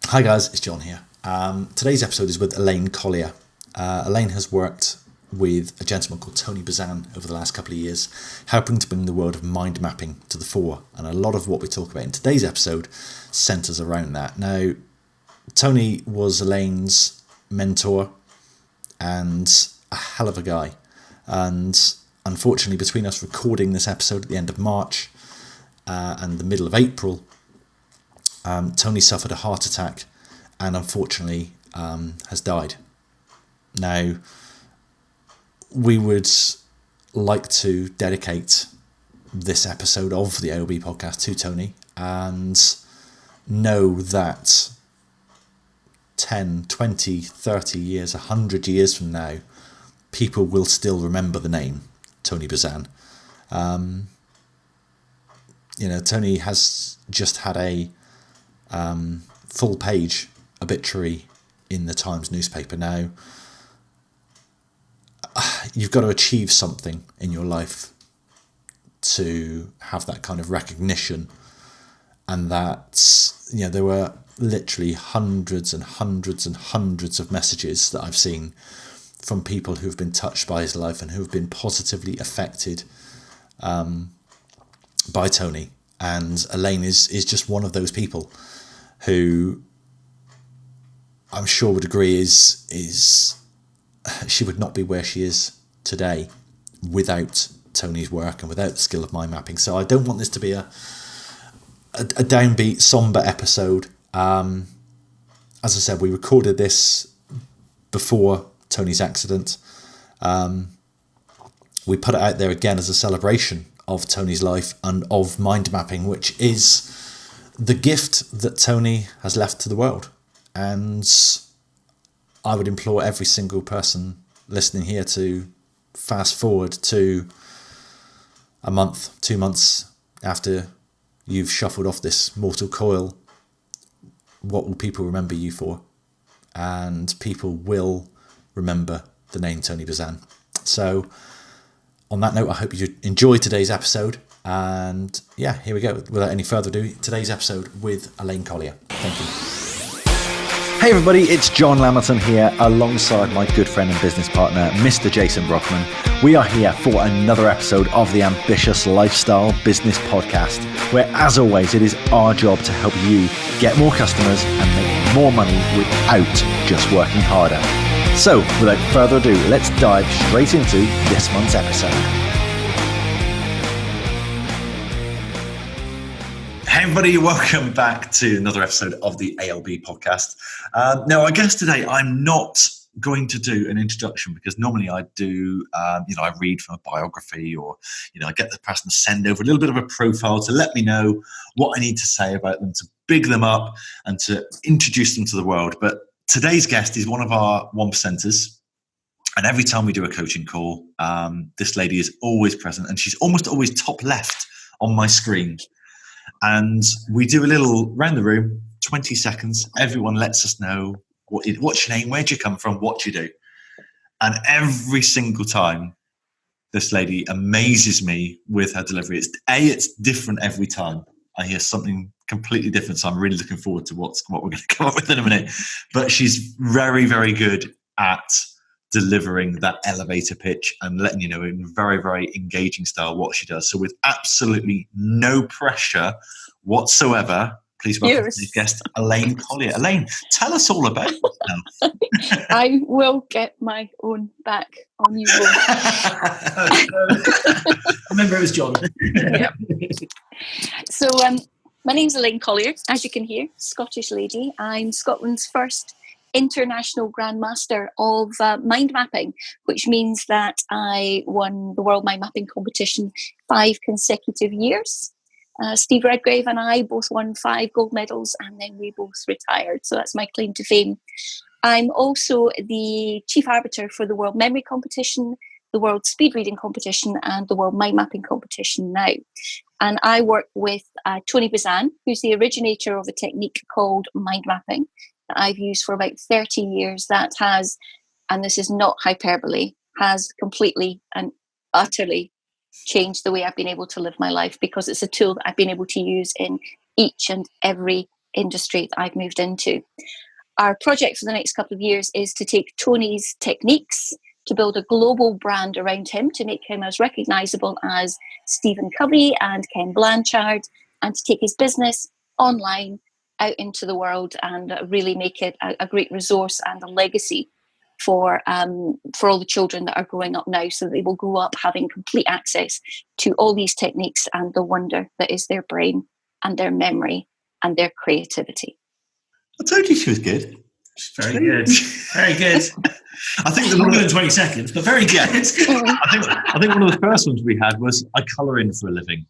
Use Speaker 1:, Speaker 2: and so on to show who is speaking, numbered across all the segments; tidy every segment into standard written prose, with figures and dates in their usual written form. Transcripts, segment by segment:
Speaker 1: Hi guys, it's John here. Today's episode is with Elaine Colliar. Elaine has worked with a gentleman called Tony Buzan over the last couple of years, helping to bring the world of mind mapping to the fore. And a lot of what we talk about in today's episode centres around that. Now, Tony was Elaine's mentor and a hell of a guy. And unfortunately, between us recording this episode at the end of March and the middle of April, Tony suffered a heart attack and unfortunately has died. Now, we would like to dedicate this episode of the AOB podcast to Tony and know that 10, 20, 30 years, 100 years from now, people will still remember the name Tony Buzan. Tony has just had a full page obituary in the Times newspaper. Now, you've got to achieve something in your life to have that kind of recognition, and that there were literally hundreds and hundreds and hundreds of messages that I've seen from people who've been touched by his life and who've been positively affected by Tony. And Elaine is just one of those people who I'm sure would agree is she would not be where she is today without Tony's work and without the skill of mind mapping. So I don't want this to be a downbeat, somber episode. As I said, we recorded this before Tony's accident. We put it out there again as a celebration of Tony's life and of mind mapping, which is the gift that Tony has left to the world. And I would implore every single person listening here to fast forward to a month, 2 months after you've shuffled off this mortal coil. What will people remember you for? And people will remember the name Tony Buzan. So on that note, I hope you enjoyed today's episode. And yeah, here we go. Without any further ado, today's episode with Elaine Colliar. Thank you. Hey everybody, it's John Lamilton here alongside my good friend and business partner, Mr. Jason Brockman. We are here for another episode of the Ambitious Lifestyle Business Podcast, where as always, it is our job to help you get more customers and make more money without just working harder. So without further ado, let's dive straight into this month's episode. Hey everybody, welcome back to another episode of the ALB podcast. Now, I guess today I'm not going to do an introduction because normally I do, I read from a biography or, I get the person to send over a little bit of a profile to let me know what I need to say about them, to big them up and to introduce them to the world. But today's guest is one of our 1%ers. And every time we do a coaching call, this lady is always present and she's almost always top left on my screen. And we do a little round the room, 20 seconds. Everyone lets us know what's your name, where'd you come from, what do you do? And every single time, this lady amazes me with her delivery. It's different every time. I hear something completely different, so I'm really looking forward to what we're going to come up with in a minute. But she's very, very good at delivering that elevator pitch and letting you know in very, very engaging style what she does. So with absolutely no pressure whatsoever, please welcome today's guest, Elaine Colliar. Elaine, tell us all about yourself.
Speaker 2: I will get my own back on you.
Speaker 3: Remember, it was John.
Speaker 2: Yeah. So my name's Elaine Colliar, as you can hear, Scottish lady. I'm Scotland's first international grandmaster of mind mapping, which means that I won the World Mind Mapping Competition 5 consecutive years. Steve Redgrave and I both won 5 gold medals and then we both retired. So that's my claim to fame. I'm also the chief arbiter for the World Memory Competition, the World Speed Reading Competition and the World Mind Mapping Competition now. And I work with Tony Buzan, who's the originator of a technique called mind mapping that I've used for about 30 years that has, and this is not hyperbole, has completely and utterly changed the way I've been able to live my life, because it's a tool that I've been able to use in each and every industry that I've moved into. Our project for the next couple of years is to take Tony's techniques to build a global brand around him, to make him as recognisable as Stephen Covey and Ken Blanchard, and to take his business online out into the world and really make it a great resource and a legacy for all the children that are growing up now, so that they will grow up having complete access to all these techniques and the wonder that is their brain and their memory and their creativity.
Speaker 1: I told you she was good.
Speaker 3: Very good. Very good.
Speaker 1: I think
Speaker 3: longer than 20 seconds, but very good.
Speaker 1: I think one of the first ones we had was I colour in for a living.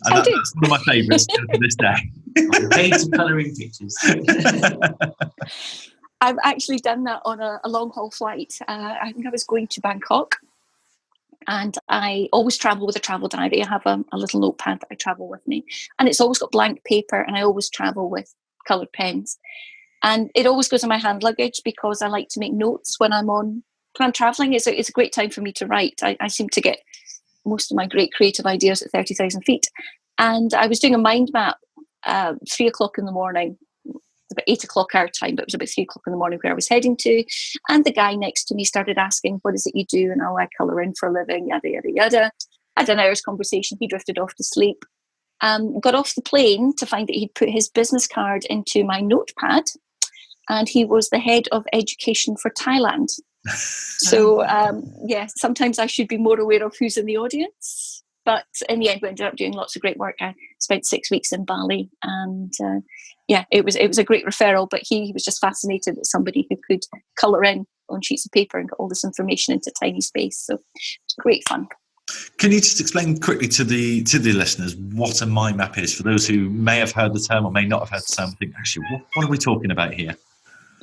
Speaker 1: And that's one of my favourites to this day.
Speaker 3: I paid some colouring pictures.
Speaker 2: I've actually done that on a long-haul flight. I think I was going to Bangkok, and I always travel with a travel diary. I have a little notepad that I travel with me, and it's always got blank paper, and I always travel with coloured pens. And it always goes in my hand luggage because I like to make notes when I'm travelling. It's a great time for me to write. I seem to get most of my great creative ideas at 30,000 feet. And I was doing a mind map 3 o'clock in the morning. It's about 8 o'clock our time, but it was about 3 o'clock in the morning where I was heading to. And the guy next to me started asking, what is it you do? And I colour in for a living, yada, yada, yada. Had an hour's conversation. He drifted off to sleep. Got off the plane to find that he'd put his business card into my notepad. And he was the head of education for Thailand. So, sometimes I should be more aware of who's in the audience. But in the end, we ended up doing lots of great work. I spent 6 weeks in Bali, and it was a great referral. But he was just fascinated at somebody who could colour in on sheets of paper and get all this information into tiny space. So it's great fun.
Speaker 1: Can you just explain quickly to the listeners what a mind map is, for those who may have heard the term or may not have heard the term? Think, actually, what are we talking about here?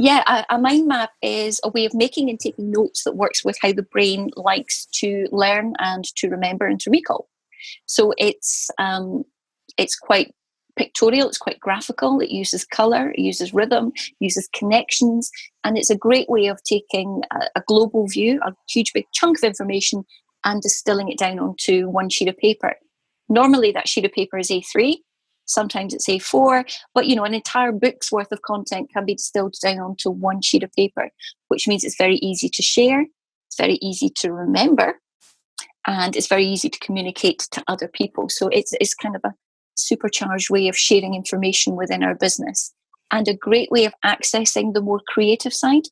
Speaker 2: Yeah, a mind map is a way of making and taking notes that works with how the brain likes to learn and to remember and to recall. So it's quite pictorial, it's quite graphical, it uses colour, it uses rhythm, uses connections, and it's a great way of taking a global view, a huge big chunk of information, and distilling it down onto one sheet of paper. Normally that sheet of paper is A3, sometimes it's A4, but an entire book's worth of content can be distilled down onto one sheet of paper, which means it's very easy to share, it's very easy to remember, and it's very easy to communicate to other people. So it's kind of a supercharged way of sharing information within our business, and a great way of accessing the more creative side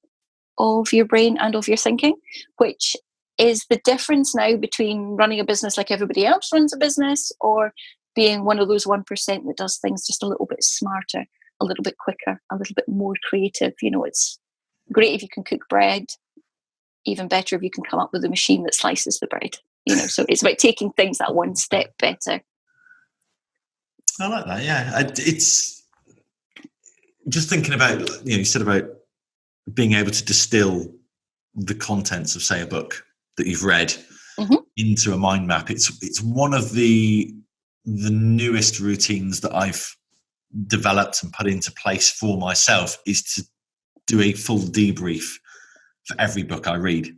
Speaker 2: of your brain and of your thinking, which is the difference now between running a business like everybody else runs a business, or being one of those 1% that does things just a little bit smarter, a little bit quicker, a little bit more creative. It's great if you can cook bread, even better if you can come up with a machine that slices the bread. So it's about taking things that one step better.
Speaker 1: I like that. Yeah, it's just thinking about, you said about being able to distill the contents of, say, a book that you've read into a mind map. It's one of the newest routines that I've developed and put into place for myself, is to do a full debrief for every book I read.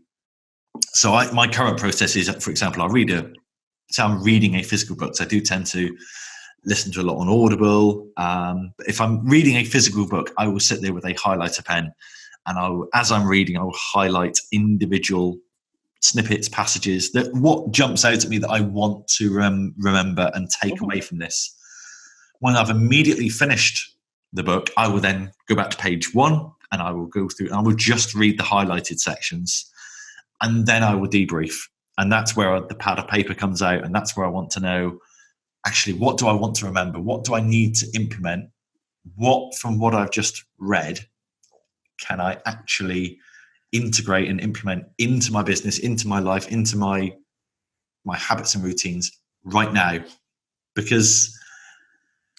Speaker 1: So my current process is, for example, I'm reading a physical book. So I do tend to listen to a lot on Audible. But if I'm reading a physical book, I will sit there with a highlighter pen, and as I'm reading, I will highlight individual snippets, passages, that what jumps out at me that I want to remember and take away from this. When I've immediately finished the book, I will then go back to page 1, and I will go through and I will just read the highlighted sections, and then I will debrief. And that's where the pad of paper comes out, and that's where I want to know, actually, what do I want to remember? What do I need to implement? What from what I've just read can I actually integrate and implement into my business, into my life, into my habits and routines right now? Because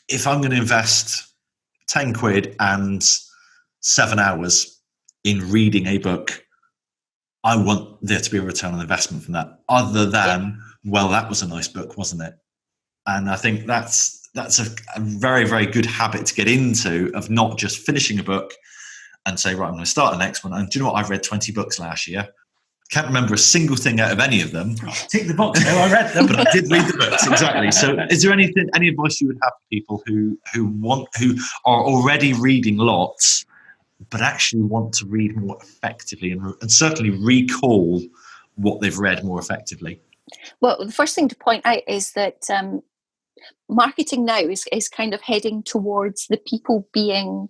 Speaker 1: if I'm going to invest 10 quid and 7 hours in reading a book, I want there to be a return on investment from that, other than, well, that was a nice book, wasn't it? And I think that's a very, very good habit to get into, of not just finishing a book and say, right, I'm going to start the next one. And do you know what? I've read 20 books last year. Can't remember a single thing out of any of them.
Speaker 3: Tick the box, though. I read them.
Speaker 1: But I did read the books, exactly. So is there any advice you would have for people who are already reading lots, but actually want to read more effectively and certainly recall what they've read more effectively?
Speaker 2: Well, the first thing to point out is that marketing now is kind of heading towards the people being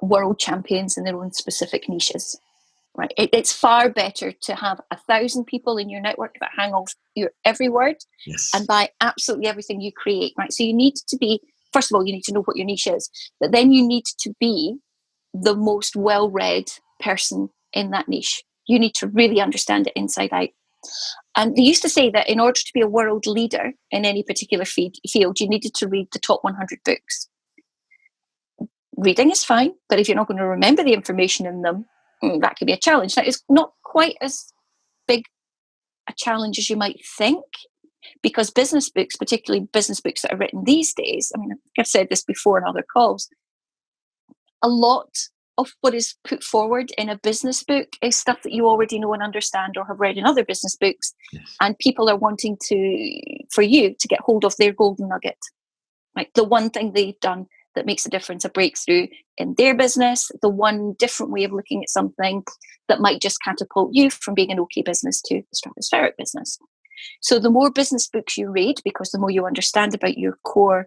Speaker 2: world champions in their own specific niches. Right? It's far better to have 1,000 people in your network that hang off your every word and buy absolutely everything you create. Right? So you need to be, first of all, you need to know what your niche is, but then you need to be the most well-read person in that niche. You need to really understand it inside out. And they used to say that in order to be a world leader in any particular field, you needed to read the top 100 books. Reading is fine, but if you're not going to remember the information in them, that could be a challenge. Now, it's not quite as big a challenge as you might think, because business books, particularly business books that are written these days, I mean, I've said this before in other calls, a lot of what is put forward in a business book is stuff that you already know and understand or have read in other business books. And people are wanting for you to get hold of their golden nugget, right? The one thing they've done that makes a difference, a breakthrough in their business, the one different way of looking at something that might just catapult you from being an okay business to a stratospheric business. So the more business books you read, because the more you understand about your core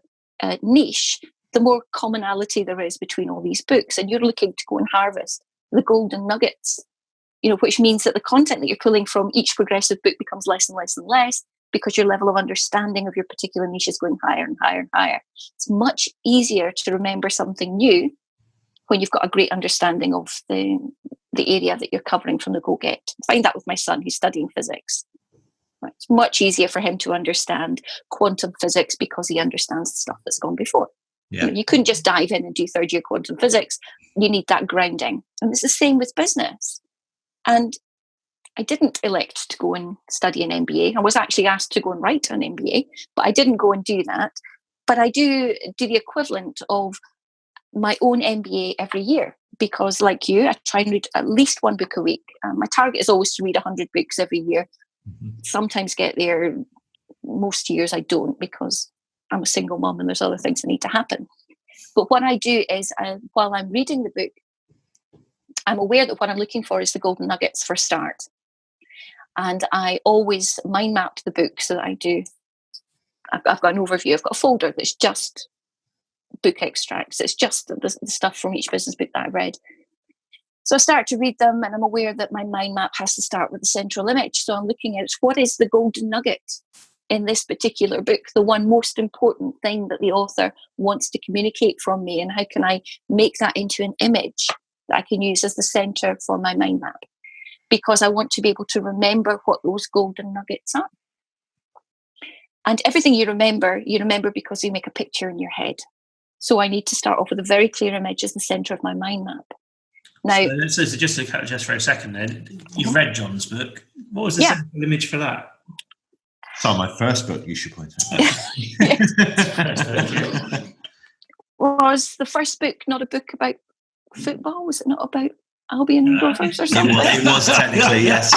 Speaker 2: niche, the more commonality there is between all these books, and you're looking to go and harvest the golden nuggets, which means that the content that you're pulling from each progressive book becomes less and less and less, because your level of understanding of your particular niche is going higher and higher and higher. It's much easier to remember something new when you've got a great understanding of the area that you're covering from the go-get. I find that with my son, who's studying physics. Right. It's much easier for him to understand quantum physics because he understands the stuff that's gone before.
Speaker 1: Yeah.
Speaker 2: You couldn't just dive in and do third-year quantum physics. You need that grounding. And it's the same with business. And I didn't elect to go and study an MBA. I was actually asked to go and write an MBA, but I didn't go and do that. But I do the equivalent of my own MBA every year, because like you, I try and read at least one book a week. My target is always to read 100 books every year. Sometimes get there. Most years I don't, because I'm a single mom and there's other things that need to happen. But what I do is while I'm reading the book, I'm aware that what I'm looking for is the golden nuggets for a start. And I always mind map the book so that I do. I've got an overview. I've got a folder that's just book extracts. It's just the stuff from each business book that I read. So I start to read them, and I'm aware that my mind map has to start with the central image. So I'm looking at what is the golden nugget in this particular book, the one most important thing that the author wants to communicate from me, and how can I make that into an image that I can use as the center for my mind map? Because I want to be able to remember what those golden nuggets are. And everything you remember because you make a picture in your head. So I need to start off with a very clear image as the center of my mind map. Now,
Speaker 3: so just to cut just for a second then, you've read John's book. What was the central image for that?
Speaker 1: It's on my first book, you should point out.
Speaker 2: Was the first book not a book about football? Was it not about Albion Rovers or something?
Speaker 1: It was technically, yes.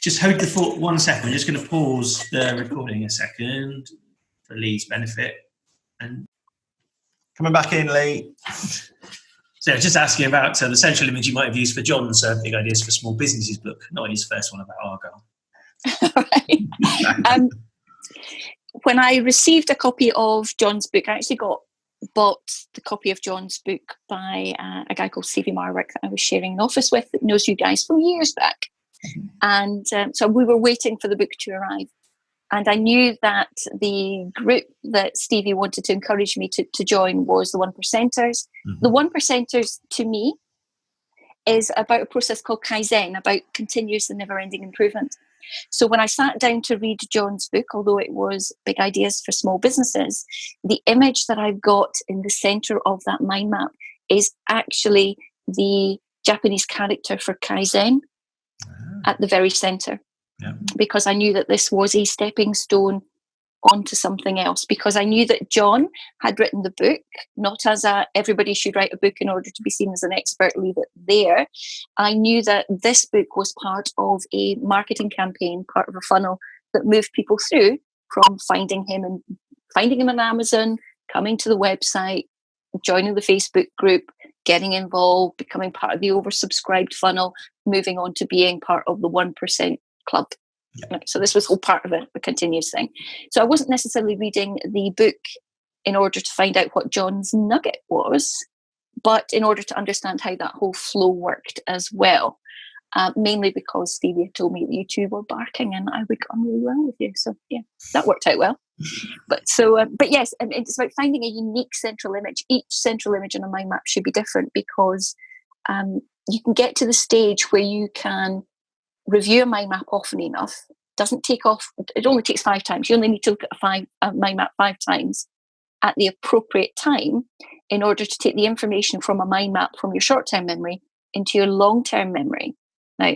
Speaker 3: Just hold the thought 1 second. We're just going to pause the recording a second for Lee's benefit. And
Speaker 1: coming back in, Lee.
Speaker 3: So just asking about the central image you might have used for John's Big Ideas for Small Businesses book, not his first one about Argyle.
Speaker 2: Right. When I received a copy of John's book, I actually bought the copy of John's book by a guy called Stevie Marwick that I was sharing an office with, that knows you guys from years back. And so we were waiting for the book to arrive. And I knew that the group that Stevie wanted to encourage me to join was the 1%ers. Mm-hmm. The 1%ers, to me, is about a process called Kaizen, about continuous and never-ending improvement. So when I sat down to read John's book, although it was Big Ideas for Small Businesses, the image that I've got in the center of that mind map is actually the Japanese character for Kaizen at the very center. Yeah. Because I knew that this was a stepping stone onto something else, because I knew that John had written the book, not as everybody should write a book in order to be seen as an expert, leave it there. I knew that this book was part of a marketing campaign, part of a funnel that moved people through from finding him on Amazon, coming to the website, joining the Facebook group, getting involved, becoming part of the oversubscribed funnel, moving on to being part of the 1% club.
Speaker 1: Yeah.
Speaker 2: Right, so this was all part of a continuous thing. So I wasn't necessarily reading the book in order to find out what John's nugget was, but in order to understand how that whole flow worked as well. Mainly because Stevie had told me that you two were barking and I would get on really well with you. So yeah, that worked out well. But yes, and it's about finding a unique central image. Each central image on a mind map should be different, because you can get to the stage where you can review a mind map often enough. It only takes 5 times. You only need to look at a mind map 5 times at the appropriate time in order to take the information from a mind map from your short-term memory into your long-term memory. Now,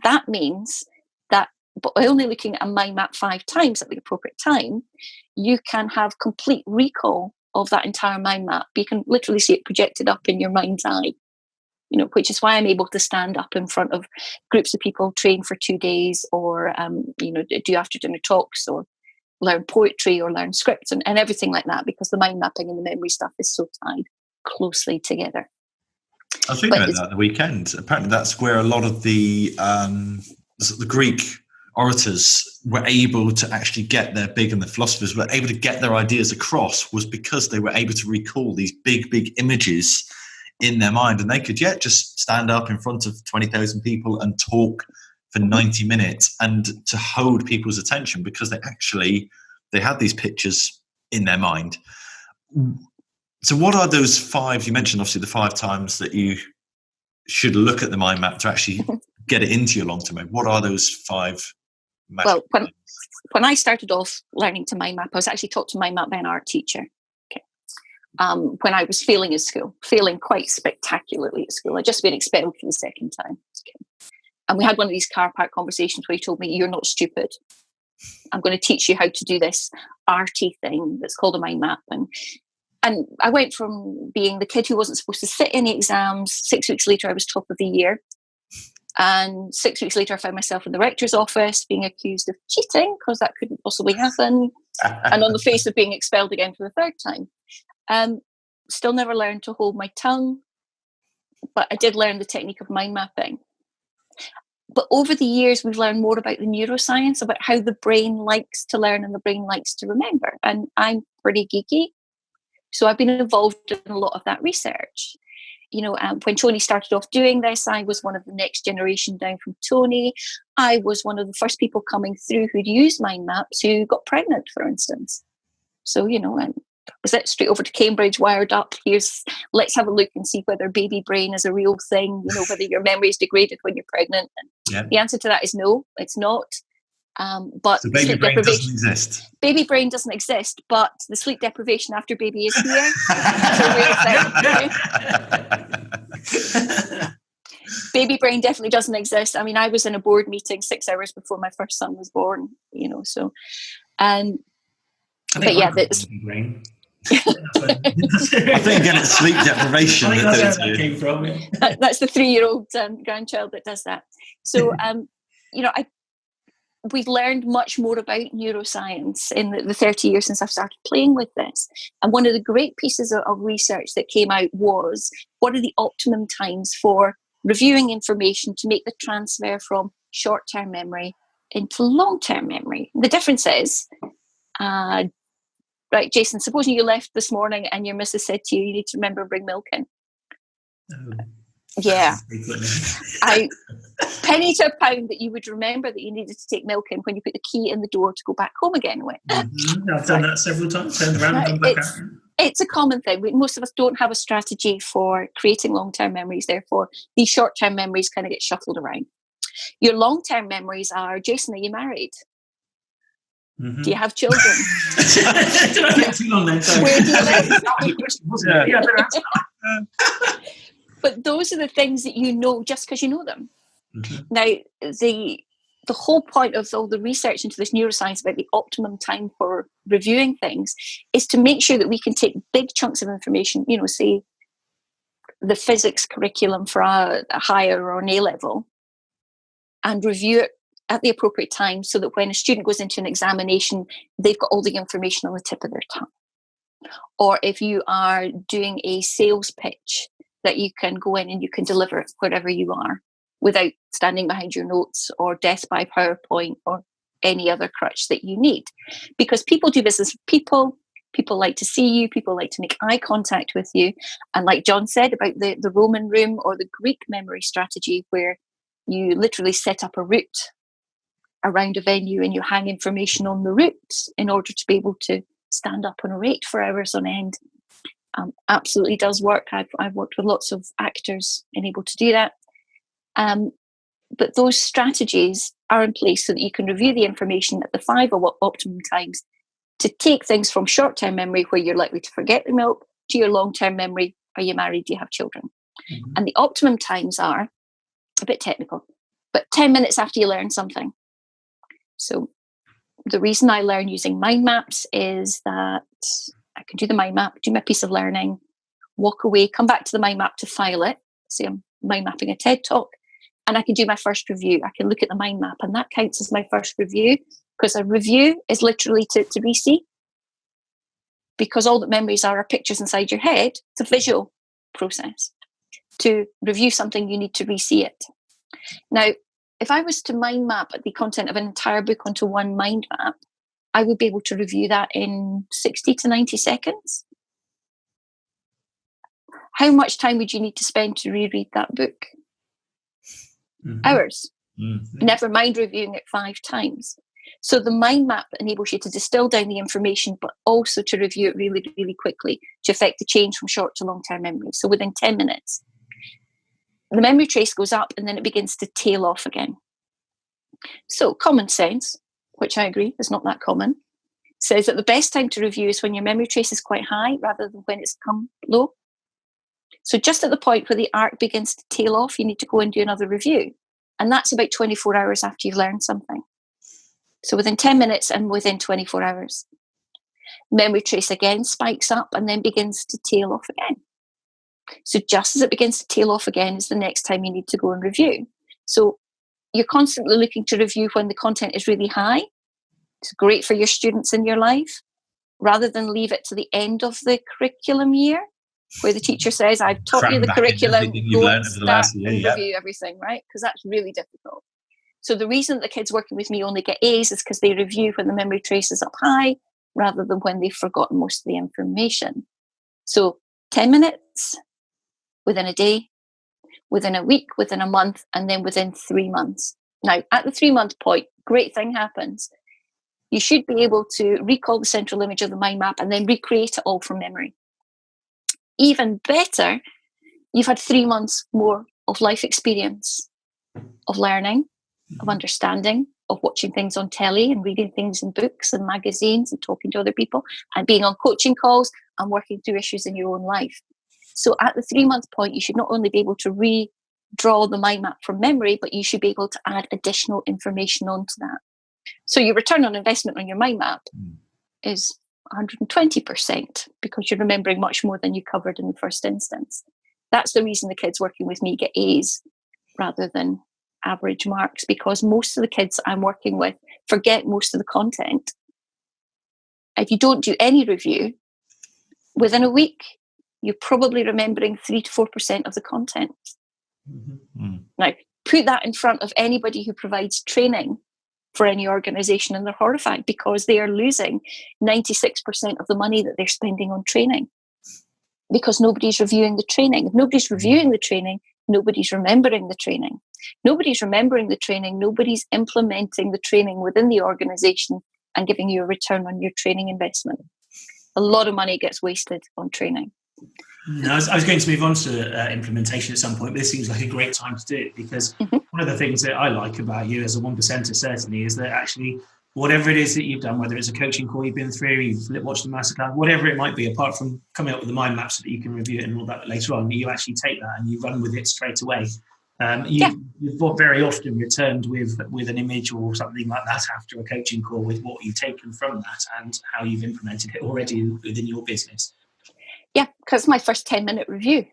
Speaker 2: that means that by only looking at a mind map 5 times at the appropriate time, you can have complete recall of that entire mind map. You can literally see it projected up in your mind's eye, which is why I'm able to stand up in front of groups of people, train for 2 days, or, do after dinner talks, or learn poetry, or learn scripts and everything like that, because the mind mapping and the memory stuff is so tied closely together.
Speaker 1: I was thinking about that the weekend. Apparently that's where a lot of the Greek orators were able to actually get their big, and the philosophers were able to get their ideas across, was because they were able to recall these big images in their mind, and they could just stand up in front of 20,000 people and talk for 90 minutes and to hold people's attention, because they had these pictures in their mind. So what are those 5? You mentioned obviously the 5 times that you should look at the mind map to actually get it into your long-term memory. What are those 5?
Speaker 2: Well, when I started off learning to mind map, I was actually taught to mind map by an art teacher. Okay. When I was failing quite spectacularly at school. I'd just been expelled for the second time. Okay. And we had one of these car park conversations where he told me, "You're not stupid. I'm going to teach you how to do this arty thing that's called a mind map." And I went from being the kid who wasn't supposed to sit any exams. 6 weeks later, I was top of the year. And 6 weeks later, I found myself in the rector's office being accused of cheating, because that couldn't possibly happen. And on the face of being expelled again for the 3rd time. Still never learned to hold my tongue. But I did learn the technique of mind mapping. But over the years, we've learned more about the neuroscience, about how the brain likes to learn and the brain likes to remember. And I'm pretty geeky. So I've been involved in a lot of that research. When Tony started off doing this, I was one of the next generation down from Tony. I was one of the first people coming through who'd used mind maps who got pregnant, for instance. So, was it straight over to Cambridge, wired up? Let's have a look and see whether baby brain is a real thing, whether your memory is degraded when you're pregnant. And the answer to that is no, it's not. But
Speaker 1: so baby brain doesn't exist.
Speaker 2: Baby brain doesn't exist, but the sleep deprivation after baby is here. It's a real thing. Baby brain definitely doesn't exist. I mean, I was in a board meeting 6 hours before my first son was born. So, but yeah, that's.
Speaker 3: Brain.
Speaker 1: I think again, it's sleep deprivation.
Speaker 3: I think that's where that came from. Yeah.
Speaker 2: That's the 3-year-old grandchild that does that. So, we've learned much more about neuroscience in the 30 years since I've started playing with this. And one of the great pieces of research that came out was, what are the optimum times for reviewing information to make the transfer from short-term memory into long-term memory? The difference is, right, Jason, supposing you left this morning and your missus said to you, "You need to remember and bring milk in." Yeah. Penny to a pound that you would remember that you needed to take milk in when you put the key in the door to go back home again with.
Speaker 3: I've done that several times. Turned around and come back out.
Speaker 2: It's a common thing. Most of us don't have a strategy for creating long-term memories. Therefore, these short-term memories kind of get shuffled around. Your long-term memories are, Jason, are you married? Mm-hmm. Do you have children?
Speaker 3: Did I take too long then?
Speaker 2: Where do you live?
Speaker 3: That was a question, wasn't it? Yeah, I better answer that.
Speaker 2: But those are the things that you know just because you know them. Mm-hmm. Now, the whole point of all the research into this neuroscience about the optimum time for reviewing things is to make sure that we can take big chunks of information, say the physics curriculum for a higher or an A level, and review it at the appropriate time so that when a student goes into an examination, they've got all the information on the tip of their tongue. Or if you are doing a sales pitch, that you can go in and you can deliver it wherever you are without standing behind your notes or death by PowerPoint or any other crutch that you need. Because people do business with people. People like to see you. People like to make eye contact with you. And like John said about the Roman room or the Greek memory strategy, where you literally set up a route around a venue and you hang information on the route in order to be able to stand up and orate for hours on end. Absolutely does work. I've worked with lots of actors and able to do that. But those strategies are in place so that you can review the information at the 5 optimum times to take things from short-term memory, where you're likely to forget the milk, to your long-term memory. Are you married? Do you have children? Mm-hmm. And the optimum times are a bit technical, but 10 minutes after you learn something. So the reason I learn using mind maps is that I can do the mind map, do my piece of learning, walk away, come back to the mind map to file it. Say I'm mind mapping a TED talk, and I can do my first review. I can look at the mind map, and that counts as my first review, because a review is literally to re-see. Because all that memories are pictures inside your head. It's a visual process. To review something, you need to re-see it. Now, if I was to mind map the content of an entire book onto one mind map, I would be able to review that in 60 to 90 seconds. How much time would you need to spend to reread that book? Mm-hmm. Hours. Mm-hmm. Never mind reviewing it 5 times. So the mind map enables you to distill down the information, but also to review it really, really quickly to affect the change from short to long-term memory. So within 10 minutes, the memory trace goes up and then it begins to tail off again. So common sense, which I agree is not that common, says that the best time to review is when your memory trace is quite high rather than when it's come low. So just at the point where the arc begins to tail off, you need to go and do another review. And that's about 24 hours after you've learned something. So within 10 minutes and within 24 hours. Memory trace again spikes up and then begins to tail off again. So just as it begins to tail off again is the next time you need to go and review. So you're constantly looking to review when the content is really high. It's great for your students in your life, rather than leave it to the end of the curriculum year, where the teacher says, I've taught you the curriculum, go and start and review everything, right? Because that's really difficult. So the reason the kids working with me only get A's is because they review when the memory trace is up high, rather than when they've forgotten most of the information. So 10 minutes, within a day, within a week, within a month, and then within 3 months. Now, at the 3-month point, great thing happens. You should be able to recall the central image of the mind map and then recreate it all from memory. Even better, you've had 3 months more of life experience, of learning, of understanding, of watching things on telly and reading things in books and magazines and talking to other people and being on coaching calls and working through issues in your own life. So at the 3-month point, you should not only be able to redraw the mind map from memory, but you should be able to add additional information onto that. So your return on investment on your mind map is 120% because you're remembering much more than you covered in the first instance. That's the reason the kids working with me get A's rather than average marks, because most of the kids I'm working with forget most of the content. If you don't do any review, within a week, you're probably remembering 3 to 4% of the content. Mm-hmm. Now, put that in front of anybody who provides training for any organization and they're horrified because they are losing 96% of the money that they're spending on training because nobody's reviewing the training. If nobody's reviewing the training, nobody's remembering the training. Nobody's remembering the training. Nobody's implementing the training within the organization and giving you a return on your training investment. A lot of money gets wasted on training.
Speaker 3: No, I was going to move on to implementation at some point, but this seems like a great time to do it because one of the things that I like about you as a 1%er certainly is that actually whatever it is that you've done, whether it's a coaching call you've been through, you've watched the masterclass, whatever it might be, apart from coming up with the mind map so that you can review it and all that later on, you actually take that and you run with it straight away. You've very often returned with an image or something like that after a coaching call with what you've taken from that and how you've implemented it already within your business.
Speaker 2: Yeah, because my first 10-minute review.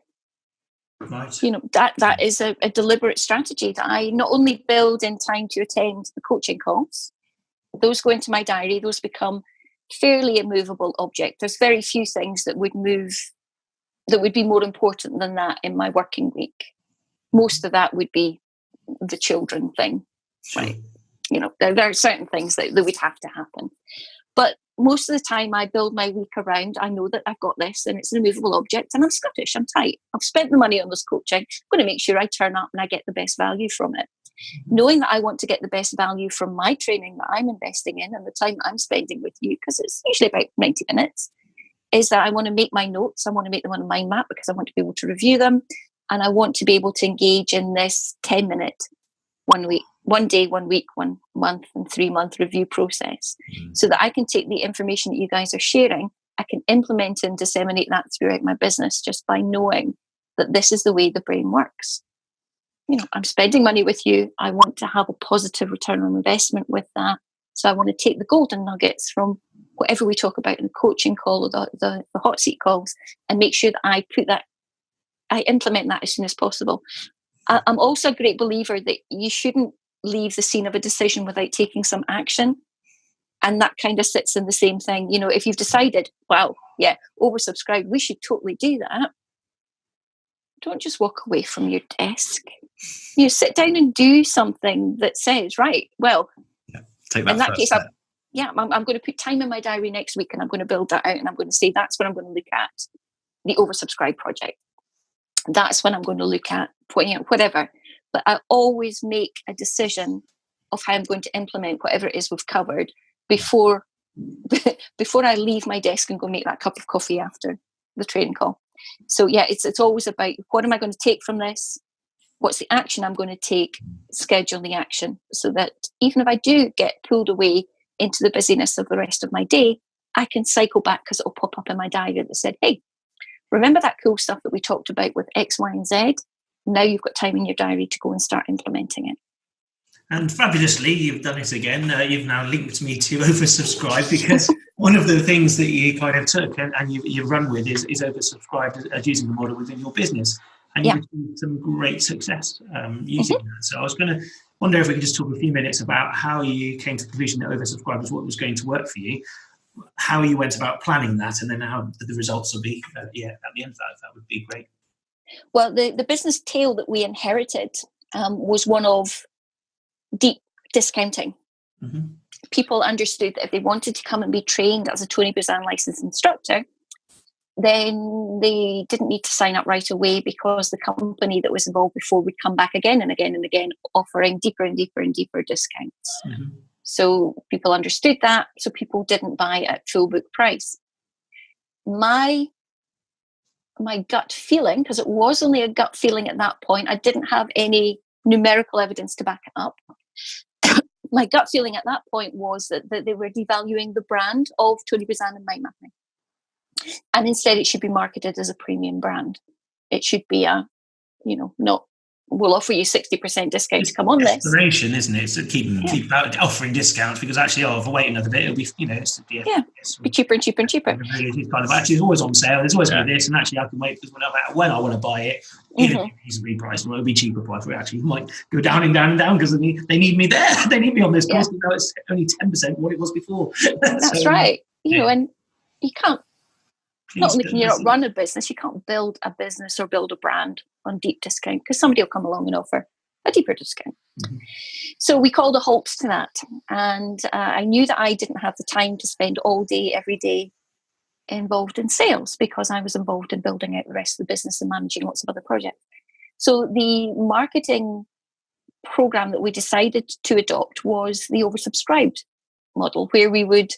Speaker 3: Right.
Speaker 2: That is a deliberate strategy that I not only build in time to attend the coaching calls, those go into my diary, those become fairly immovable object. There's very few things that would be more important than that in my working week. Most of that would be the children thing, right? There are certain things that would have to happen. But most of the time I build my week around, I know that I've got this and it's an immovable object and I'm Scottish, I'm tight. I've spent the money on this coaching. I'm going to make sure I turn up and I get the best value from it. Knowing that I want to get the best value from my training that I'm investing in and the time that I'm spending with you, because it's usually about 90 minutes, is that I want to make my notes. I want to make them on a mind map because I want to be able to review them. And I want to be able to engage in this 10-minute, 1 week, 1 day, 1 week, 1 month and 3-month review process so that I can take the information that you guys are sharing, I can implement and disseminate that throughout my business just by knowing that this is the way the brain works. I'm spending money with you. I want to have a positive return on investment with that. So I want to take the golden nuggets from whatever we talk about in the coaching call or the hot seat calls and make sure that I implement that as soon as possible. I'm also a great believer that you shouldn't leave the scene of a decision without taking some action. And that kind of sits in the same thing. If you've decided, wow, yeah, oversubscribed, we should totally do that. Don't just walk away from your desk. Sit down and do something that says, right, well,
Speaker 1: take that
Speaker 2: in that
Speaker 1: first
Speaker 2: case,
Speaker 1: step.
Speaker 2: I'm going to put time in my diary next week and I'm going to build that out and I'm going to say that's when I'm going to look at the oversubscribe project. That's when I'm going to look at putting out whatever. But I always make a decision of how I'm going to implement whatever it is we've covered before I leave my desk and go make that cup of coffee after the training call. So yeah, it's always about what am I going to take from this? What's the action I'm going to take? Schedule the action so that even if I do get pulled away into the busyness of the rest of my day, I can cycle back because it'll pop up in my diary that said, hey, remember that cool stuff that we talked about with X, Y, and Z? Now you've got time in your diary to go and start implementing it.
Speaker 3: And fabulously, you've done it again. You've now linked me to oversubscribe because one of the things that you kind of took and you've run with is oversubscribed as using the model within your business. And you've achieved some great success using that. So I was going to wonder if we could just talk a few minutes about how you came to the conclusion that oversubscribe was what was going to work for you, how you went about planning that, and then how the results will be at the end of that. That would be great.
Speaker 2: Well, the business tale that we inherited was one of deep discounting. Mm-hmm. People understood that if they wanted to come and be trained as a Tony Buzan licensed instructor, then they didn't need to sign up right away because the company that was involved before would come back again and again and again, offering deeper and deeper and deeper discounts. Mm-hmm. So people understood that, so people didn't buy at full book price. My gut feeling, because it was only a gut feeling at that point, I didn't have any numerical evidence to back it up. My gut feeling at that point was that they were devaluing the brand of Tony Buzan and mind mapping. And instead it should be marketed as a premium brand. It should be not, we'll offer you 60% discount to come on this.
Speaker 3: Desperation, isn't it? So keep offering discounts because actually, if I wait another bit, it'll be,
Speaker 2: be cheaper and cheaper and cheaper.
Speaker 3: It's kind of actually, it's always on sale. There's always going to be this, and actually, I can wait because when I want to buy it, it'll be reasonably priced, or it'll be cheaper price. Where actually, it might go down and down and down because they need me there. They need me on this course. Now it's only 10% what it was before.
Speaker 2: That's right. And you can't. Not only can you not run a business, you can't build a business or build a brand on deep discount because somebody will come along and offer a deeper discount. Mm-hmm. So we called a halt to that. And I knew that I didn't have the time to spend all day, every day involved in sales because I was involved in building out the rest of the business and managing lots of other projects. So the marketing program that we decided to adopt was the oversubscribed model, where we would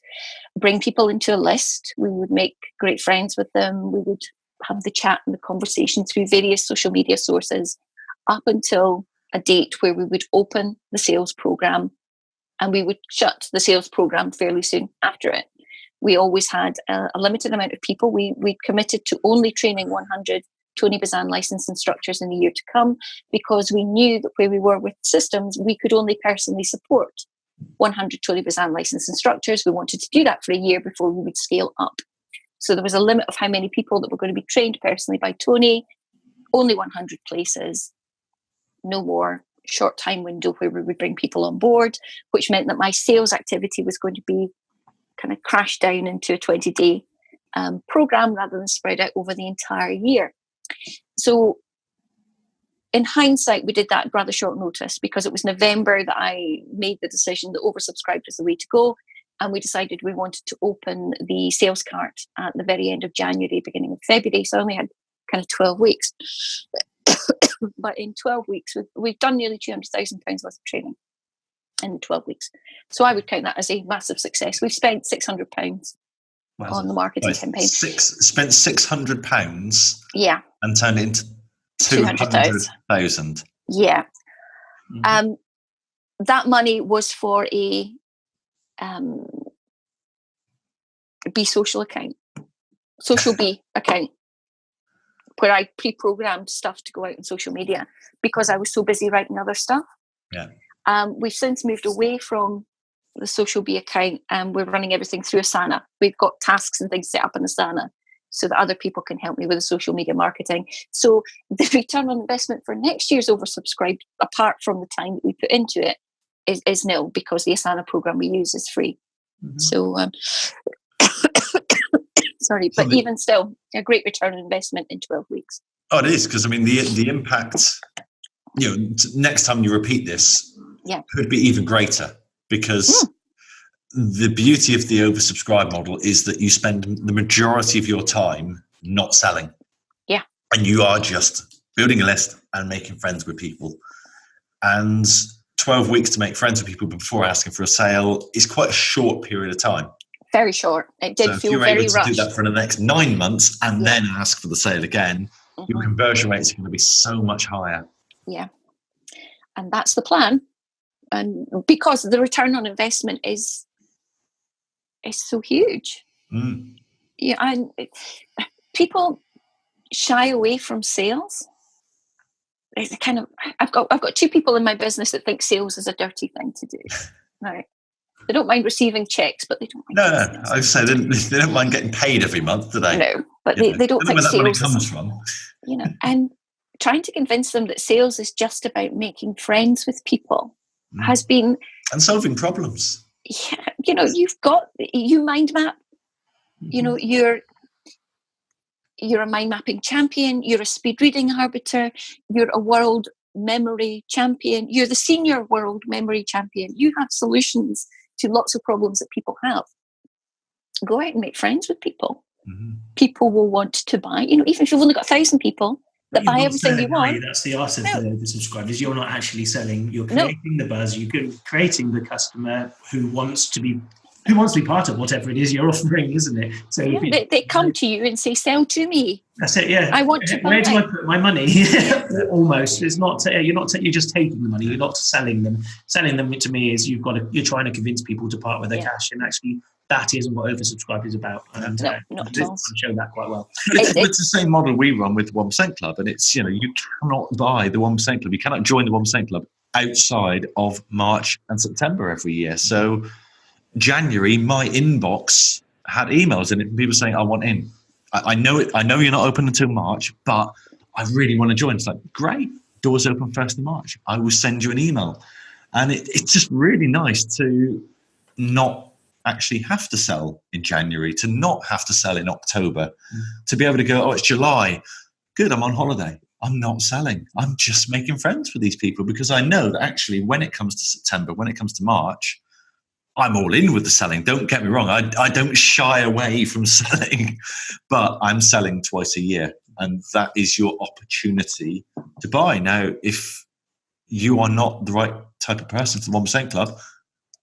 Speaker 2: bring people into a list, we would make great friends with them, we would have the chat and the conversation through various social media sources up until a date where we would open the sales program and we would shut the sales program fairly soon after it. We always had a limited amount of people. We committed to only training 100 Tony Buzan licensed instructors in the year to come, because we knew that where we were with systems, we could only personally support 100 Tony Buzan licensed instructors. We wanted to do that for a year before we would scale up. So there was a limit of how many people that were going to be trained personally by Tony, only 100 places, no more, short time window where we would bring people on board, which meant that my sales activity was going to be kind of crashed down into a 20-day program rather than spread out over the entire year. So in hindsight, we did that at rather short notice, because it was November that I made the decision that oversubscribed was the way to go. And we decided we wanted to open the sales cart at the very end of January, beginning of February. So I only had kind of 12 weeks. But in 12 weeks, we've done nearly £200,000 worth of training in 12 weeks. So I would count that as a massive success. We've spent £600 on the marketing campaign.
Speaker 1: Spent £600,
Speaker 2: yeah,
Speaker 1: and turned it into 200,000.
Speaker 2: Yeah. Mm-hmm. That money was for a B social account, social B account, where I pre-programmed stuff to go out on social media because I was so busy writing other stuff.
Speaker 1: Yeah.
Speaker 2: We've since moved away from the social B account, and we're running everything through Asana. We've got tasks and things set up in Asana so that other people can help me with the social media marketing. So the return on investment for next year's oversubscribed, apart from the time that we put into it, is nil, because the Asana program we use is free. Mm-hmm. So, sorry, but even still, a great return on investment in 12 weeks.
Speaker 1: Oh, it is, because I mean, the impact, next time you repeat this, could be even greater, because the beauty of the oversubscribe model is that you spend the majority of your time not selling.
Speaker 2: Yeah.
Speaker 1: And you are just building a list and making friends with people. And 12 weeks to make friends with people before asking for a sale is quite a short period of time.
Speaker 2: Very short. It did feel very rushed. If you're able to do that
Speaker 1: for the next 9 months and then ask for the sale again, your conversion rates are going to be so much higher.
Speaker 2: Yeah. And that's the plan. And because the return on investment is so huge. Yeah, and people shy away from sales. It's kind of, I've got two people in my business that think sales is a dirty thing to do. Right. They don't mind receiving checks, but they don't mind.
Speaker 1: No, I would say they don't mind getting paid every month, do they?
Speaker 2: No, but they don't think
Speaker 1: where that money
Speaker 2: sales
Speaker 1: comes from.
Speaker 2: And trying to convince them that sales is just about making friends with people has been,
Speaker 1: and solving problems.
Speaker 2: Yeah, you mind map. You're a mind mapping champion. You're a speed reading arbiter. You're a world memory champion. You're the senior world memory champion. You have solutions to lots of problems that people have. Go out and make friends with people. People will want to buy. Even if you've only got 1,000 people that buy everything you want.
Speaker 3: That's the art of the subscribers. You're not actually selling. You're creating the buzz. You're creating the customer who wants to be part of whatever it is you're offering, isn't it? So
Speaker 2: they come to you and say, "Sell to me."
Speaker 3: That's it. Yeah.
Speaker 2: I want to buy.
Speaker 3: Where do I put my money? Almost. It's not. You're just taking the money. You're not selling them. Selling them to me is you're trying to convince people to part with their cash, and actually that isn't what oversubscribe is about. And
Speaker 2: not at all.
Speaker 3: I show that quite well.
Speaker 1: It's the same model we run with 1% Club, and it's you cannot buy the 1% Club. You cannot join the 1% Club outside of March and September every year. So January, my inbox had emails in it from people saying, "I want in. I know it. I know you're not open until March, but I really want to join." It's like, great, doors open 1st of March. I will send you an email, and it's just really nice to not actually have to sell in January, to not have to sell in October, to be able to go, "Oh, it's July. Good, I'm on holiday. I'm not selling. I'm just making friends with these people," because I know that actually when it comes to September, when it comes to March, I'm all in with the selling. Don't get me wrong. I don't shy away from selling, but I'm selling twice a year. And that is your opportunity to buy. Now, if you are not the right type of person for the 1% Club,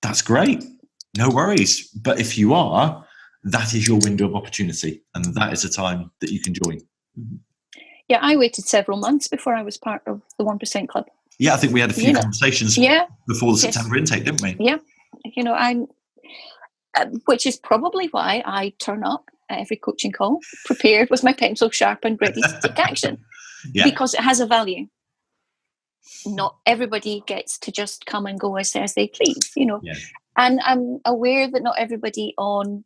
Speaker 1: that's great. No worries. But if you are, that is your window of opportunity. And that is the time that you can join.
Speaker 2: Yeah, I waited several months before I was part of the 1% Club.
Speaker 1: Yeah, I think we had a few conversations before the September intake, didn't we?
Speaker 2: Yeah. I'm, which is probably why I turn up at every coaching call, prepared with my pencil sharpened, ready to take action, because it has a value. Not everybody gets to just come and go as they please, And I'm aware that not everybody on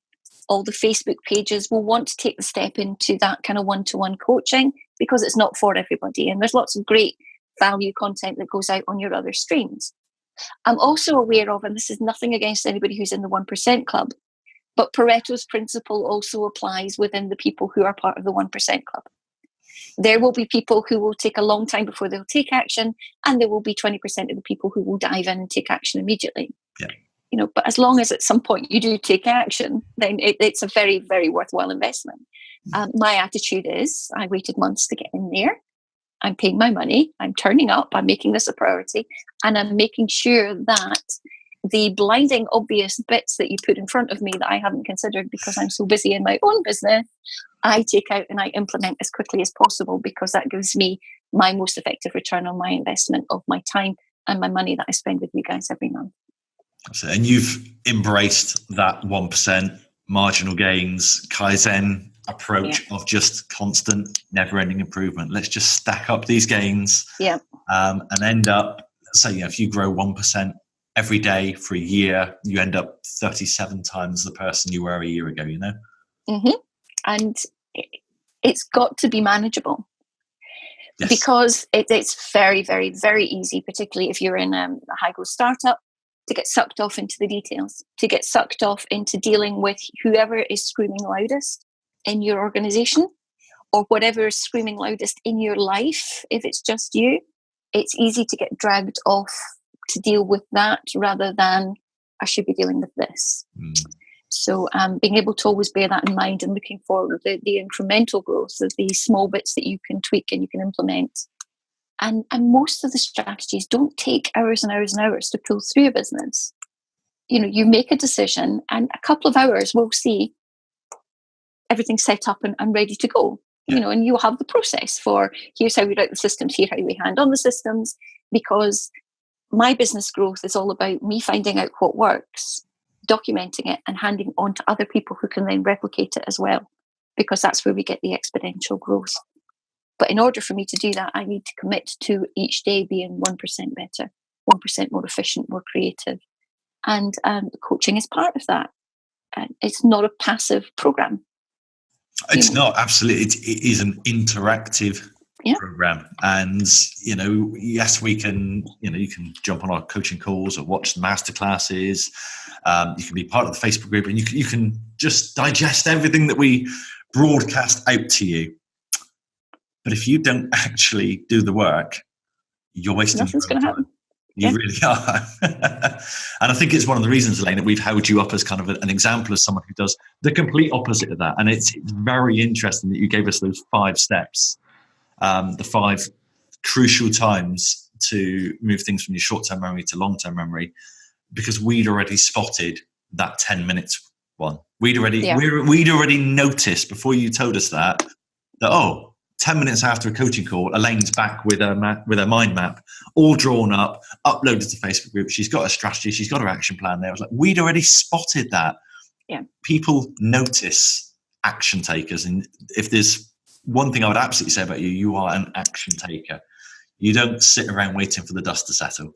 Speaker 2: all the Facebook pages will want to take the step into that kind of one-to-one coaching, because it's not for everybody. And there's lots of great value content that goes out on your other streams. I'm also aware of, and this is nothing against anybody who's in the 1% club, but Pareto's principle also applies within the people who are part of the 1% club. There will be people who will take a long time before they'll take action, and there will be 20% of the people who will dive in and take action immediately.
Speaker 1: Yeah.
Speaker 2: But as long as at some point you do take action, then it's a very, very worthwhile investment. My attitude is, I waited months to get in there. I'm paying my money. I'm turning up. I'm making this a priority. And I'm making sure that the blinding obvious bits that you put in front of me that I haven't considered because I'm so busy in my own business, I take out and I implement as quickly as possible, because that gives me my most effective return on my investment of my time and my money that I spend with you guys every month.
Speaker 1: And you've embraced that 1% marginal gains, Kaizen approach of just constant, never-ending improvement. Let's just stack up these gains and end up, say, if you grow 1% every day for a year, you end up 37 times the person you were a year ago,
Speaker 2: Mm-hmm. And it's got to be manageable. Yes. Because it's very, very, very easy, particularly if you're in a high-growth startup, to get sucked off into the details, to get sucked off into dealing with whoever is screaming loudest in your organization, or whatever is screaming loudest in your life. If it's just you, it's easy to get dragged off to deal with that rather than, I should be dealing with this. So being able to always bear that in mind and looking for the incremental growth of these small bits that you can tweak and you can implement. And most of the strategies don't take hours and hours and hours to pull through a business. You make a decision, and a couple of hours we'll see everything set up and ready to go. And you'll have the process for, here's how we write the systems, here's how we hand on the systems, because my business growth is all about me finding out what works, documenting it, and handing on to other people who can then replicate it as well, because that's where we get the exponential growth. But in order for me to do that, I need to commit to each day being 1% better, 1% more efficient, more creative. And coaching is part of that. It's not a passive program.
Speaker 1: It's not, absolutely. It is an interactive program. And, yes, we can, you can jump on our coaching calls or watch the masterclasses. You can be part of the Facebook group, and you can just digest everything that we broadcast out to you. But if you don't actually do the work, you're wasting your
Speaker 2: Nothing's going to happen.
Speaker 1: You really are. And I think it's one of the reasons, Elaine, that we've held you up as kind of an example of someone who does the complete opposite of that. And it's very interesting that you gave us those 5 steps, the 5 crucial times to move things from your short-term memory to long-term memory, because we'd already spotted that 10 minutes one. We'd already noticed before you told us that 10 minutes after a coaching call, Elaine's back with her mind map, all drawn up, uploaded to Facebook group. She's got a strategy. She's got her action plan there. I was like, we'd already spotted that.
Speaker 2: Yeah.
Speaker 1: People notice action takers. And if there's one thing I would absolutely say about you, you are an action taker. You don't sit around waiting for the dust to settle.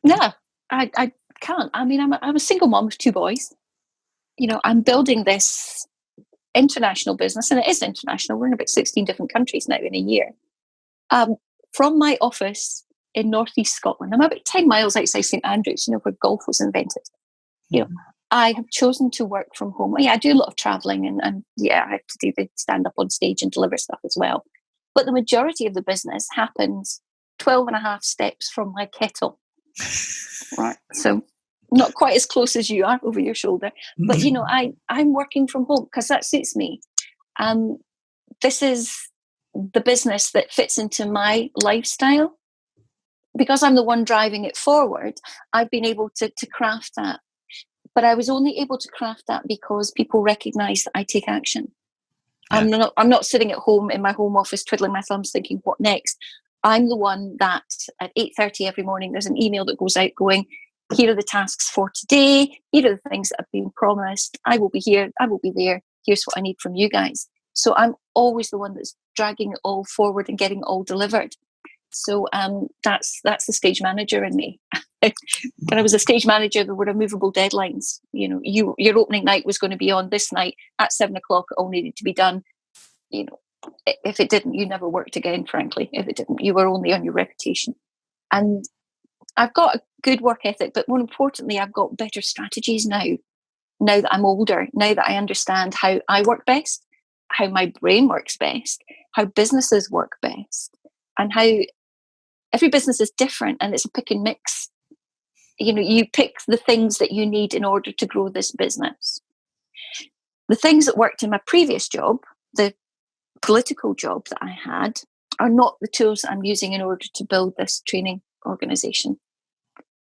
Speaker 2: No, I can't. I mean, I'm a single mom with 2 boys. I'm building this international business, and it is international. We're in about 16 different countries now in a year. From my office in northeast Scotland, I'm about 10 miles outside St Andrews, where golf was invented. I have chosen to work from home. I do a lot of traveling, and I have to do the stand up on stage and deliver stuff as well. But the majority of the business happens 12 and a half steps from my kettle. Right. So not quite as close as you are over your shoulder, but I'm working from home because that suits me. This is the business that fits into my lifestyle. Because I'm the one driving it forward, I've been able to craft that. But I was only able to craft that because people recognize that I take action. Yeah. I'm not sitting at home in my home office twiddling my thumbs thinking, what next? I'm the one that at 8:30 every morning, there's an email that goes out going, here are the tasks for today. Here are the things that have been promised. I will be here. I will be there. here's what I need from you guys. So I'm always the one that's dragging it all forward and getting it all delivered. So that's the stage manager in me. When I was a stage manager, there were immovable deadlines. You know, your opening night was going to be on this night at 7:00. It all needed to be done. You know, if it didn't, you never worked again, frankly. If it didn't, you were only on your reputation. And I've got a good work ethic, but more importantly, I've got better strategies now that I'm older, now that I understand how I work best, how my brain works best, how businesses work best, and how every business is different and it's a pick and mix. You know, you pick the things that you need in order to grow this business. The things that worked in my previous job, the political job that I had, are not the tools that I'm using in order to build this training organization.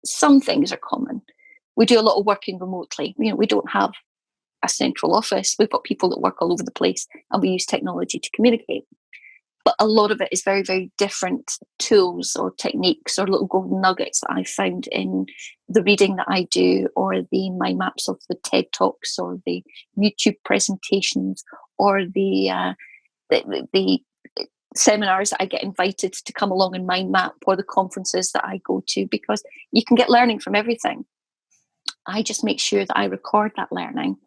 Speaker 2: Some things are common. We do a lot of working remotely. You know, we don't have a central office. We've got people that work all over the place, and we use technology to communicate. But a lot of it is very, very different tools or techniques or little golden nuggets that I found in the reading that I do, or the mind maps of the TED Talks, or the YouTube presentations, or the seminars that I get invited to come along and mind map, or the conferences that I go to, because you can get learning from everything. I just make sure that I record that learning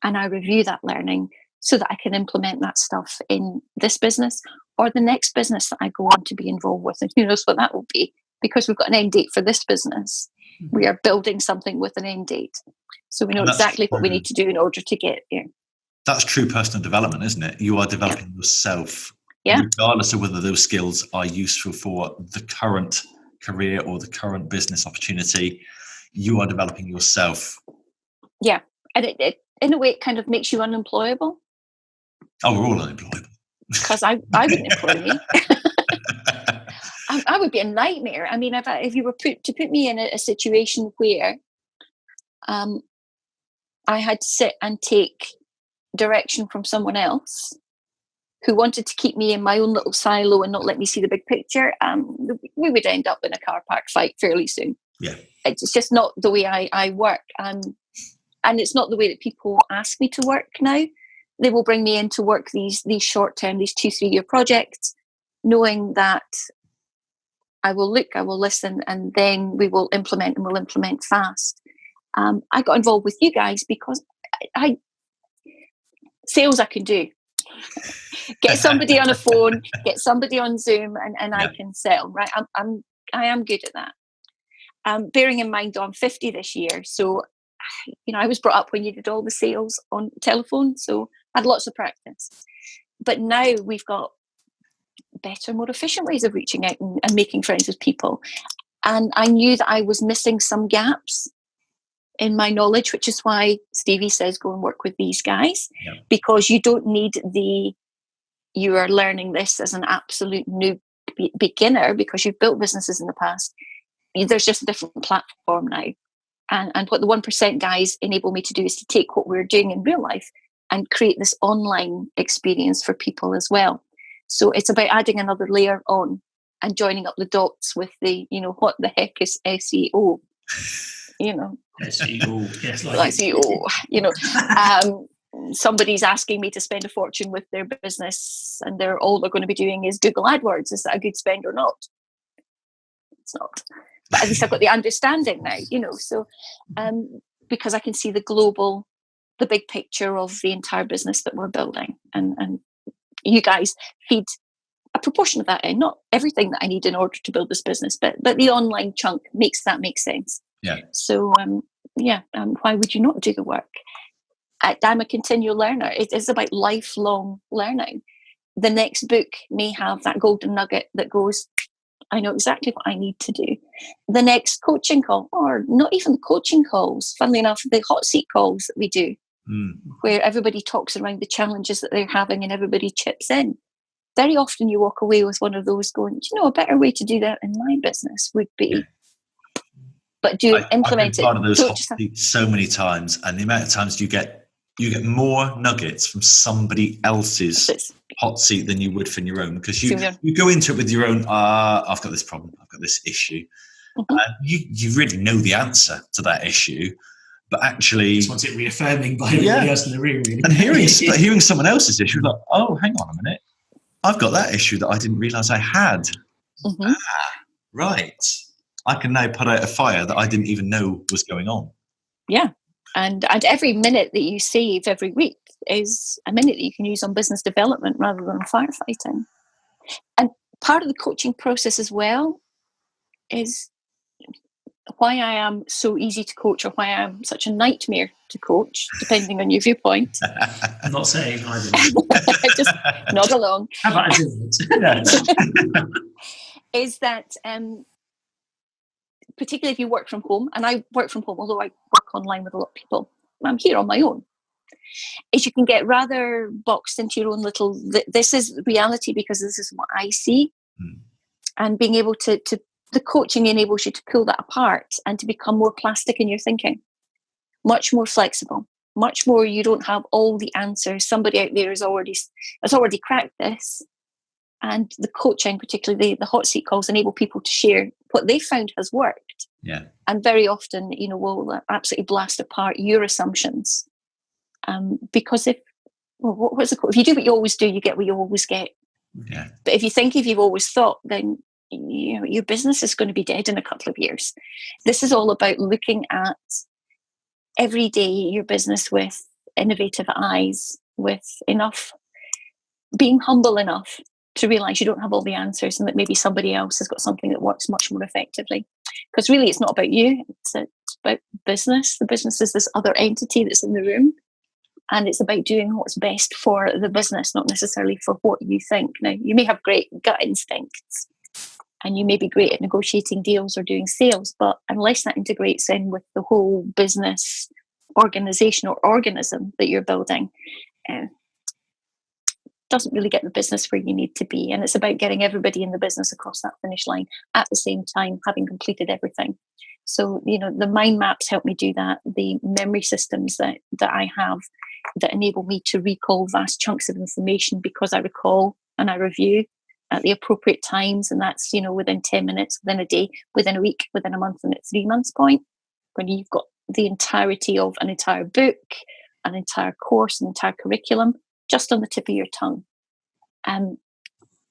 Speaker 2: and I review that learning so that I can implement that stuff in this business or the next business that I go on to be involved with. And who knows what that will be, because we've got an end date for this business. We are building something with an end date. So we know exactly what we need to do in order to get there.
Speaker 1: That's true personal development, isn't it? You are developing yourself,
Speaker 2: yeah,
Speaker 1: regardless of whether those skills are useful for the current career or the current business opportunity. You are developing yourself.
Speaker 2: Yeah. And it in a way, it kind of makes you unemployable.
Speaker 1: Oh, we're all unemployable.
Speaker 2: Because I wouldn't employ me. I would be a nightmare. I mean, if you were put me in a situation where I had to sit and take direction from someone else who wanted to keep me in my own little silo and not let me see the big picture, we would end up in a car park fight fairly soon.
Speaker 1: Yeah,
Speaker 2: it's just not the way I work, and it's not the way that people ask me to work now. They will bring me in to work these short term, these 2-3 year projects, knowing that I will look, I will listen, and then we will implement, and we'll implement fast. I got involved with you guys because sales I can do. Get somebody on a phone, get somebody on Zoom, and I can sell. Right, I am good at that. Bearing in mind, I'm 50 this year, so you know I was brought up when you did all the sales on telephone, so I had lots of practice. But now we've got better, more efficient ways of reaching out and making friends with people. And I knew that I was missing some gaps in my knowledge, which is why Stevie says go and work with these guys, because you don't need you are learning this as an absolute new beginner because you've built businesses in the past. There's just a different platform now. And what the 1% guys enable me to do is to take what we're doing in real life and create this online experience for people as well. So it's about adding another layer on and joining up the dots with the, you know, what the heck is SEO? You know,
Speaker 3: SEO, yes,
Speaker 2: like SEO, you know, somebody's asking me to spend a fortune with their business and all they're going to be doing is Google AdWords. Is that a good spend or not? It's not. But at least I've got the understanding now, you know, so because I can see the big picture of the entire business that we're building, and you guys feed a proportion of that in, not everything that I need in order to build this business, but the online chunk makes sense.
Speaker 1: Yeah.
Speaker 2: So why would you not do the work? I'm a continual learner. It is about lifelong learning. The next book may have that golden nugget that goes, I know exactly what I need to do. The next coaching call, or not even coaching calls, funnily enough, the hot seat calls that we do, where everybody talks around the challenges that they're having and everybody chips in. Very often you walk away with one of those going, you know, a better way to do that in my business would be, but implement it.
Speaker 1: I've been part of those hot seats so many times, and the amount of times you get more nuggets from somebody else's hot seat than you would from your own, because you go into it with your own, I've got this problem, I've got this issue. You really know the answer to that issue, But actually,
Speaker 3: just want it reaffirming by everybody else in the room, really.
Speaker 1: And hearing someone else's issue, like, oh, hang on a minute, I've got that issue that I didn't realise I had.
Speaker 2: Mm-hmm.
Speaker 1: Right. I can now put out a fire that I didn't even know was going on.
Speaker 2: Yeah. And every minute that you save every week is a minute that you can use on business development rather than firefighting. And part of the coaching process as well is why I am so easy to coach, or why I am such a nightmare to coach, depending on your viewpoint.
Speaker 3: I'm not saying either.
Speaker 2: Just nod along.
Speaker 3: How about I do it?
Speaker 2: Is that particularly if you work from home, and I work from home, although I work online with a lot of people, I'm here on my own, is you can get rather boxed into your own little, this is reality because this is what I see. And being able to the coaching enables you to pull that apart and to become more plastic in your thinking, much more flexible, much more, you don't have all the answers. Somebody out there has already cracked this. And the coaching, particularly the hot seat calls, enable people to share what they found has worked.
Speaker 1: Yeah.
Speaker 2: And very often, will absolutely blast apart your assumptions. Because if you do what you always do, you get what you always get.
Speaker 1: Yeah.
Speaker 2: But if you've always thought, then your business is going to be dead in a couple of years. This is all about looking at every day your business with innovative eyes, with enough, being humble enough to realize you don't have all the answers and that maybe somebody else has got something that works much more effectively. Because really it's not about you, it's about business. The business is this other entity that's in the room, and it's about doing what's best for the business, not necessarily for what you think. Now, you may have great gut instincts and you may be great at negotiating deals or doing sales, but unless that integrates in with the whole business organization or organism that you're building, doesn't really get the business where you need to be. And it's about getting everybody in the business across that finish line at the same time, having completed everything. So, the mind maps help me do that. The memory systems that I have that enable me to recall vast chunks of information because I recall and I review at the appropriate times. And that's, within 10 minutes, within a day, within a week, within a month, and at 3 months point, when you've got the entirety of an entire book, an entire course, an entire curriculum, just on the tip of your tongue.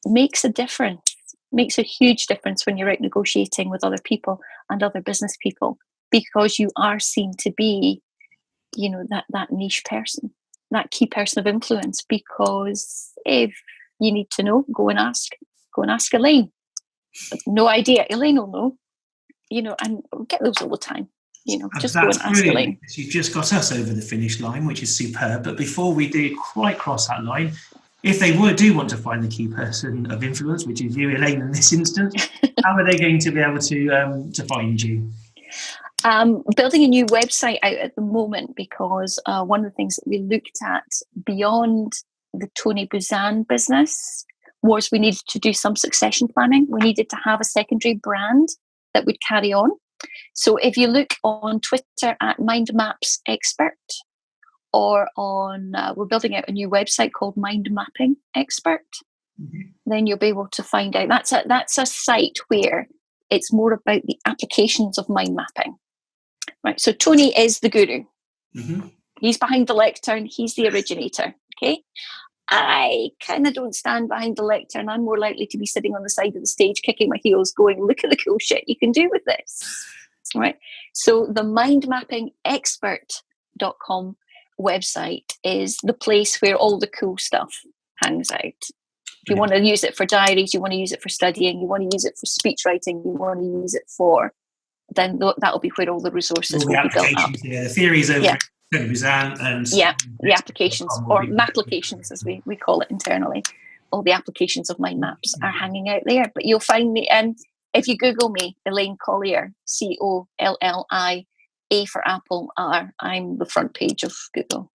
Speaker 2: Makes a difference, makes a huge difference when you're out negotiating with other people and other business people, because you are seen to be, that niche person, that key person of influence. Because if you need to know, go and ask Elaine. No idea, Elaine will know, and we get those all the time. Just go and ask Elaine.
Speaker 3: You've just got us over the finish line, which is superb. But before we do quite cross that line, if they do want to find the key person of influence, which is you, Elaine, in this instance, how are they going to be able to find you?
Speaker 2: Building a new website out at the moment, because one of the things that we looked at beyond the Tony Buzan business was we needed to do some succession planning. We needed to have a secondary brand that would carry on. So if you look on Twitter at Mind Maps Expert, or on, we're building out a new website called Mind Mapping Expert, then you'll be able to find out. That's a site where it's more about the applications of mind mapping. Right. So Tony is the guru. Mm-hmm. He's behind the lectern. He's the originator. Okay. I kind of don't stand behind the lectern. I'm more likely to be sitting on the side of the stage, kicking my heels, going, look at the cool shit you can do with this. Right. So the mindmappingexpert.com website is the place where all the cool stuff hangs out. If you want to use it for diaries, you want to use it for studying, you want to use it for speech writing, you want to use it for, then that'll be where all the resources will be built up.
Speaker 3: The theories over Buzan and
Speaker 2: the applications, or applications as we call it internally. All the applications of mind maps are hanging out there. But you'll find me, if you Google me, Elaine Colliar, Collia, A for Apple, R, I'm the front page of Google.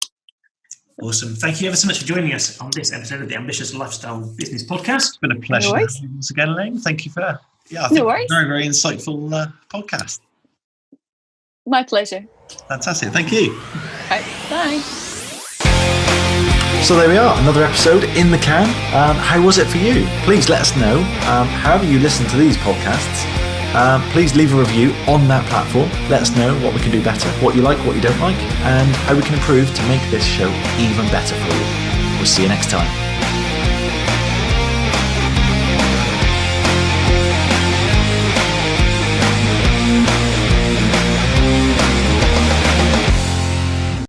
Speaker 3: Awesome. Thank you ever so much for joining us on this episode of the Ambitious Lifestyle Business Podcast. It's
Speaker 1: been a pleasure. Once again, Elaine. Thank you for very, very insightful podcast.
Speaker 2: My pleasure.
Speaker 1: Fantastic. Thank you.
Speaker 2: Right, bye.
Speaker 1: So there we are, another episode in the can. How was it for you? Please let us know. However you listen to these podcasts, please leave a review on that platform. Let us know what we can do better, what you like, what you don't like, and how we can improve to make this show even better for you. We'll see you next time.